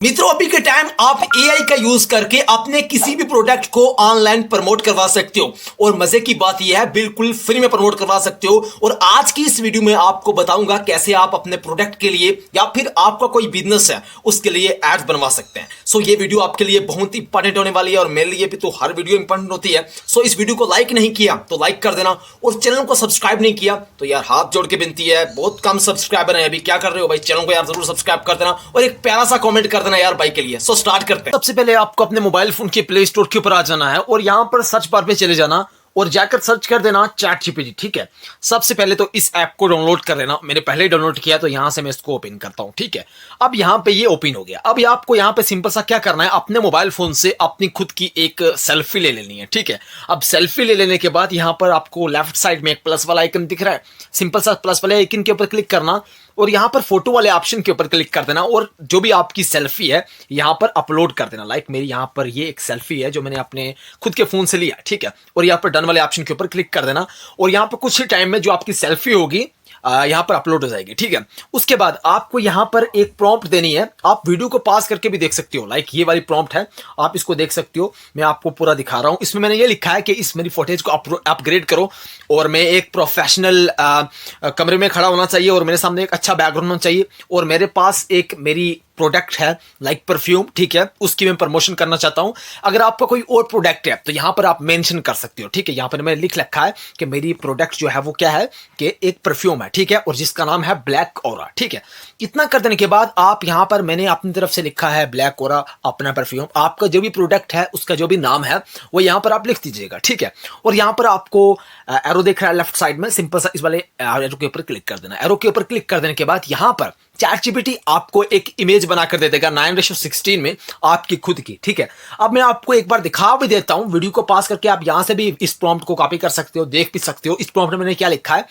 मित्रों, अभी के टाइम आप एआई का यूज करके अपने किसी भी प्रोडक्ट को ऑनलाइन प्रमोट करवा सकते हो और मजे की बात यह है बिल्कुल फ्री में प्रमोट करवा सकते हो। और आज की इस वीडियो में आपको बताऊंगा कैसे आप अपने प्रोडक्ट के लिए या फिर आपका कोई बिजनेस है उसके लिए एड्स बनवा सकते हैं। सो ये वीडियो आपके लिए बहुत इंपॉर्टेंट होने वाली है और मेरे लिए भी तो हर वीडियो इंपॉर्टेंट होती है। सो इस वीडियो को लाइक नहीं किया तो लाइक कर देना और चैनल को सब्सक्राइब नहीं किया तो यार हाथ जोड़ के विनती है, बहुत कम सब्सक्राइबर है अभी, क्या कर रहे हो भाई, चैनल को यार जरूर सब्सक्राइब कर देना और एक प्यारा सा कमेंट कर देना यार भाई के लिए। सो स्टार्ट करते हैं। सबसे पहले आपको अपने मोबाइल फोन के प्ले स्टोर के ऊपर आ जाना है और यहां पर सर्च बार पे चले जाना और जाकर सर्च कर देना चैट जीपीटी। ठीक है, सबसे पहले तो इस ऐप को डाउनलोड कर लेना। मैंने पहले ही डाउनलोड किया तो यहां से मैं इसको ओपन करता हूं। ठीक है, अब यहां पे ये ओपन हो गया। अब ये आपको यहां पे सिंपल सा क्या करना है, अपने मोबाइल फोन से अपनी खुद की एक सेल्फी ले लेनी है। ठीक है, अब सेल्फी ले लेने के बाद यहां पर आपको लेफ्ट साइड में एक प्लस वाला आइकन दिख रहा है, सिंपल सा प्लस वाले आइकन के ऊपर क्लिक करना और यहां पर फोटो वाले ऑप्शन के ऊपर क्लिक कर देना और जो भी आपकी सेल्फी है यहां पर अपलोड कर देना। लाइक मेरी यहां पर ये एक सेल्फी है जो मैंने अपने खुद के फोन से लिया। ठीक है, और यहां पर डन वाले ऑप्शन के ऊपर क्लिक कर देना और यहां पर कुछ ही टाइम में जो आपकी सेल्फी होगी यहां पर अपलोड हो जाएगी। ठीक है, उसके बाद आपको यहां पर एक प्रॉम्प्ट देनी है। आप वीडियो को पास करके भी देख सकते हो, लाइक ये वाली प्रॉम्प्ट है, आप इसको देख सकते हो। मैं आपको पूरा दिखा रहा हूं। इसमें मैंने ये लिखा है कि इस मेरी फुटेज को अपग्रेड करो और मैं एक प्रोफेशनल कमरे में खड़ा होना चाहिए और मेरे सामने एक अच्छा बैकग्राउंड होना चाहिए और मेरे पास एक मेरी प्रोडक्ट है लाइक परफ्यूम। ठीक है, उसकी मैं प्रमोशन करना चाहता हूं। अगर आपका कोई और प्रोडक्ट है तो यहां पर आप मेंशन कर सकते हो। ठीक है, यहां पर मैंने लिख रखा है कि मेरी प्रोडक्ट जो है वो क्या है कि एक परफ्यूम है। ठीक है, और जिसका नाम है ब्लैक ओरा। ठीक है, इतना कर देने के बाद आप यहां पर मैंने अपनी तरफ से लिखा है ब्लैक ओरा अपना परफ्यूम। आपका जो भी प्रोडक्ट है उसका जो भी नाम है वो यहां पर आप लिख दीजिएगा। ठीक है, और यहां पर आपको एरो दिख रहा है लेफ्ट साइड में, सिंपल सा इस वाले एरो के ऊपर क्लिक कर देना। एरो के ऊपर क्लिक कर देने के बाद यहां पर चैट जीपीटी आपको एक इमेज बनाकर दे देगा 9:16 में आपकी खुद की। ठीक है, अब मैं आपको एक बार दिखा भी देता हूं। वीडियो को पास करके आप यहां से भी इस प्रॉम्प्ट को कॉपी कर सकते हो, देख भी सकते हो। इस प्रॉम्प्ट में मैंने क्या लिखा है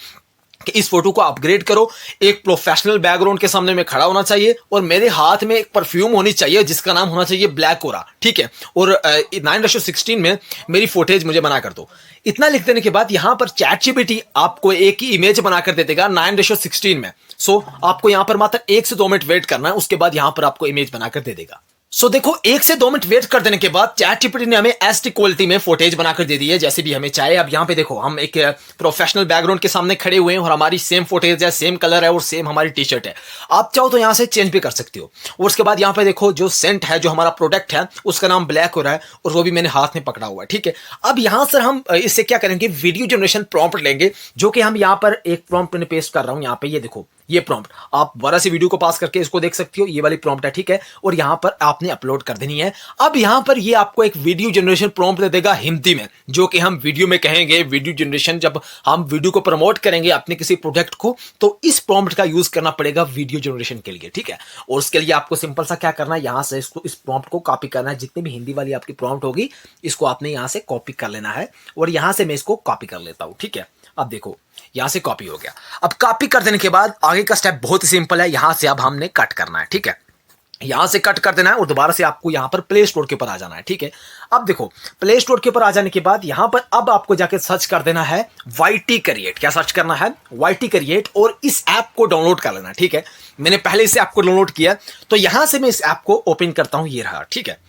कि इस फोटो को अपग्रेड करो, एक प्रोफेशनल बैकग्राउंड के सामने में खड़ा होना चाहिए और मेरे हाथ में एक परफ्यूम होनी चाहिए जिसका नाम होना चाहिए ब्लैक ओरा। ठीक है, और 9:16 में मेरी फोटेज मुझे बना कर दो। इतना लिख देने के बाद यहां पर चैट जीपीटी आपको एक ही इमेज बनाकर दे देगा 9:16 में। सो आपको यहां पर मात्र 1 से 2 मिनट वेट करना है, उसके बाद यहां पर आपको इमेज बनाकर दे देगा। सो देखो, 1 से 2 मिनट वेट कर देने के बाद चैट जीपीटी ने हमें एचडी क्वालिटी में फोटेज बनाकर दे दी है जैसे भी हमें चाहिए। अब यहाँ पे देखो, हम एक प्रोफेशनल बैकग्राउंड के सामने खड़े हुए हैं और हमारी सेम फोटेज है, सेम कलर है और सेम हमारी टी शर्ट है। आप चाहो तो यहाँ से चेंज भी कर सकते हो। और उसके बाद यहाँ पे देखो, जो सेंट है, जो हमारा प्रोडक्ट है उसका नाम ब्लैक हो रहा है और वो भी मैंने हाथ में पकड़ा हुआ है। ठीक है, अब यहाँ से हम इससे क्या करेंगे, वीडियो जनरेशन प्रॉम्प्ट लेंगे, जो कि हम यहाँ पर एक प्रॉम्प्ट में पेस्ट कर रहा हूँ। यहाँ पे ये देखो, ये प्रॉम्प्ट आप दोबारा से वीडियो को पास करके इसको देख सकते हो। ये वाली प्रॉम्प्ट है। ठीक है, और यहां पर आपने अपलोड कर देनी है। अब यहां पर ये आपको एक वीडियो जनरेशन प्रॉम्प्ट दे देगा हिंदी में, जो कि हम वीडियो में कहेंगे। वीडियो जनरेशन जब हम वीडियो को प्रमोट करेंगे अपने किसी प्रोडक्ट को तो इस प्रॉम्प्ट का यूज करना पड़ेगा वीडियो जनरेशन के लिए। ठीक है, और उसके लिए आपको सिंपल सा क्या करना है, यहां से इसको इस प्रॉम्प्ट को कॉपी करना है। जितनी भी हिंदी वाली आपकी प्रॉम्प्ट होगी इसको आपने यहां से कॉपी कर लेना है और यहां से मैं इसको कॉपी कर लेता हूं। ठीक है, अब देखो यहां से कॉपी हो गया। अब कॉपी कर देने के बाद आगे का स्टेप बहुत ही सिंपल है। यहां से अब हमने कट करना है। ठीक है, यहां से कट कर देना है और दोबारा से आपको यहां पर प्ले स्टोर के ऊपर आ जाना है। ठीक है, अब देखो प्ले स्टोर के ऊपर आ जाने के बाद यहां पर अब आपको जाके सर्च कर देना है YT क्रिएट। क्या सर्च करना है, YT क्रिएट, और इस ऐप को डाउनलोड कर लेना। ठीक है, मैंने पहले इस ऐप को डाउनलोड किया तो यहां से मैं इस ऐप को ओपन करता हूं। ये रहा। ठीक है,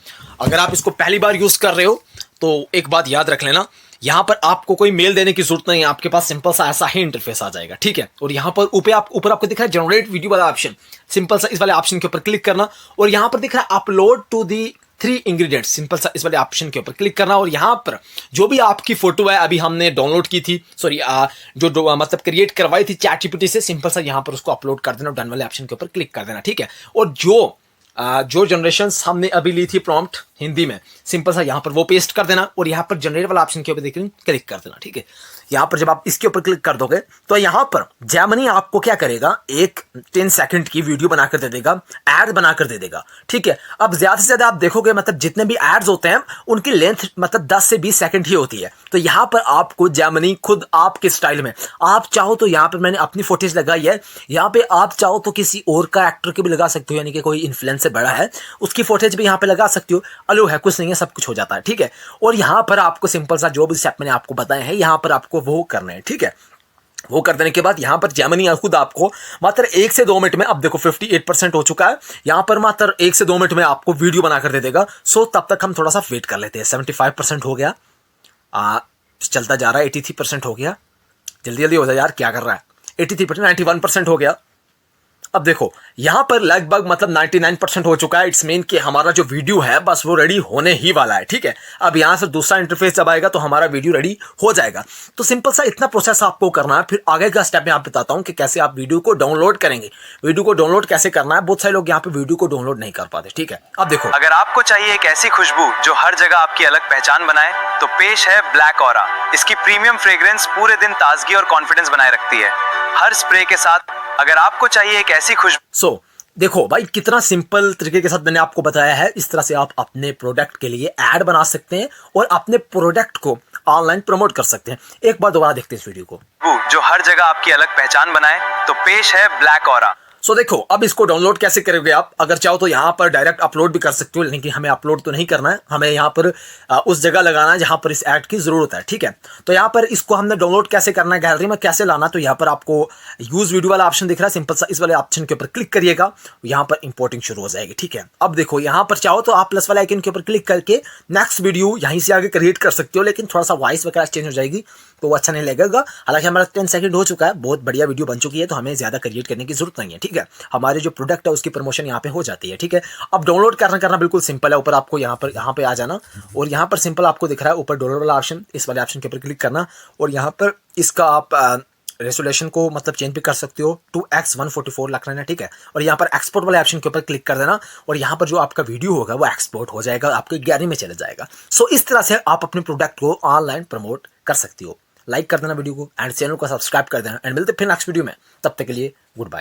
अगर आप इसको पहली बार यूज कर रहे हो तो एक बात याद रख लेना, यहां पर आपको कोई मेल देने की जरूरत नहीं है, आपके पास सिंपल सा ऐसा ही इंटरफेस आ जाएगा। ठीक है, और यहां पर ऊपर आपको दिख रहा है जनरेट वीडियो वाला ऑप्शन, सिंपल सा इस वाले ऑप्शन के ऊपर क्लिक करना और यहां पर दिख रहा है upload to the 3 ingredients, simple सा इस वाले ऑप्शन के ऊपर क्लिक करना और यहां पर जो भी आपकी फोटो है अभी हमने डाउनलोड की थी, सॉरी जो मतलब क्रिएट करवाई थी चैट जीपीटी से, सिंपल सा यहां पर उसको अपलोड कर देना, डन वाले ऑप्शन के ऊपर क्लिक कर देना। ठीक है, और जो जनरेशन हमने अभी ली थी प्रॉम्प्ट हिंदी में, सिंपल सा यहां पर वो पेस्ट कर देना और यहां पर जनरेट वाला ऑप्शन के ऊपर देखिए क्लिक कर देना। ठीक है, यहां पर जब आप इसके ऊपर क्लिक कर दोगे तो यहां पर जेमिनी आपको क्या करेगा, एक 10 सेकंड की वीडियो बनाकर दे देगा, एड बनाकर दे देगा। ठीक है, अब ज्यादा से ज्यादा आप देखोगे मतलब जितने भी एड्स होते हैं उनकी लेंथ मतलब 10 से 20 सेकंड ही होती है। तो यहां पर आपको जेमिनी खुद आपके स्टाइल में, आप चाहो तो यहां पर मैंने अपनी फुटेज लगाई है, यहां पे आप चाहो तो किसी और का एक्टर की भी लगा सकते हो, यानी कि कोई इन्फ्लुएंसर बड़ा है उसकी फुटेज भी यहां पे लगा सकते हो। अलो है, कुछ नहीं है, सब कुछ हो जाता है। ठीक है, और यहां पर आपको सिंपल सा जो भी स्टेप मैंने आपको बताए हैं यहां पर आपको वो करना है। ठीक है, वो कर देने के बाद यहाँ पर जेमिनी खुद आपको मात्र 1 से 2 मिनट में, अब देखो 58% हो चुका है, यहाँ पर मात्र 1 से 2 मिनट में आपको वीडियो बनाकर दे देगा। सो तब तक हम थोड़ा सा वेट कर लेते हैं। 75% हो गया, चलता जा रहा है। 83% हो गया, जल्दी जल्दी हो जाए यार, क्या कर रहा है। 83%, 91% हो गया। अब देखो यहां पर लगभग मतलब 99% हो चुका है। इट्स मीन कि हमारा जो वीडियो है बस वो रेडी होने ही वाला है, ठीक है। अब यहां से दूसरा इंटरफेस जब आएगा तो हमारा वीडियो रेडी हो जाएगा। तो सिंपल सा इतना प्रोसेस आपको करना है। फिर आगे का स्टेप मैं आप बताता हूं कि कैसे आप वीडियो को डाउनलोड करेंगे। वीडियो को डाउनलोड कैसे करना है, बहुत सारे लोग यहाँ पे वीडियो को डाउनलोड नहीं कर पाते, ठीक है। अब देखो, अगर आपको चाहिए एक ऐसी खुशबू जो हर जगह आपकी अलग पहचान बनाए, तो पेश है ब्लैक ऑरा। इसकी प्रीमियम फ्रेग्रेंस पूरे दिन ताजगी और कॉन्फिडेंस बनाए रखती है हर स्प्रे के साथ। अगर आपको चाहिए एक ऐसी खुशबू, देखो भाई कितना सिंपल तरीके के साथ मैंने आपको बताया है। इस तरह से आप अपने प्रोडक्ट के लिए ऐड बना सकते हैं और अपने प्रोडक्ट को ऑनलाइन प्रमोट कर सकते हैं। एक बार दोबारा देखते हैं इस वीडियो को। जो हर जगह आपकी अलग पहचान बनाए, तो पेश है ब्लैक ऑरा। देखो अब इसको डाउनलोड कैसे करोगे आप। अगर चाहो तो यहाँ पर डायरेक्ट अपलोड भी कर सकते हो, लेकिन हमें अपलोड तो नहीं करना है। हमें यहाँ पर उस जगह लगाना है जहाँ पर इस ऐड की जरूरत है, ठीक है। तो यहाँ पर इसको हमने डाउनलोड कैसे करना है, गैलरी में कैसे लाना, तो यहाँ पर आपको यूज वीडियो वाला ऑप्शन दिख रहा है। सिंपल सा इस वाले ऑप्शन के ऊपर क्लिक करिएगा, यहाँ पर इंपोर्टिंग शुरू हो जाएगी, ठीक है। अब देखो यहाँ पर चाहो तो आप प्लस वाले आइकन के ऊपर क्लिक करके नेक्स्ट वीडियो यहीं से आगे क्रिएट कर सकते हो, लेकिन थोड़ा सा वॉइस वगैरह चेंज हो जाएगी तो वो अच्छा नहीं लगेगा। हालांकि हमारा 10 सेकंड हो चुका है, बहुत बढ़िया वीडियो बन चुकी है, तो हमें ज्यादा क्रिएट करने की जरूरत नहीं है, ठीक है। हमारे जो प्रोडक्ट है उसकी प्रमोशन यहाँ पे हो जाती है, ठीक है। अब डाउनलोड करना बिल्कुल सिंपल है। ऊपर आपको यहाँ पे आ जाना और यहाँ पर सिंपल आपको दिख रहा है ऊपर डाउनलोड वाला ऑप्शन, इस वाले ऑप्शन के ऊपर क्लिक करना और यहाँ पर इसका आप रेजोल्यूशन को मतलब चेंज भी कर सकते हो, 2x144 रख लेना, ठीक है। और यहाँ पर एक्सपोर्ट वाले ऑप्शन के ऊपर क्लिक कर देना और यहाँ पर जो आपका वीडियो होगा वो एक्सपोर्ट हो जाएगा, आपके गैलरी में चला जाएगा। इस तरह से आप अपने प्रोडक्ट को ऑनलाइन प्रमोट कर सकते हो। लाइक कर देना वीडियो को एंड चैनल को सब्सक्राइब कर देना एंड मिलते फिर नेक्स्ट वीडियो में। तब तक के लिए गुड बाय।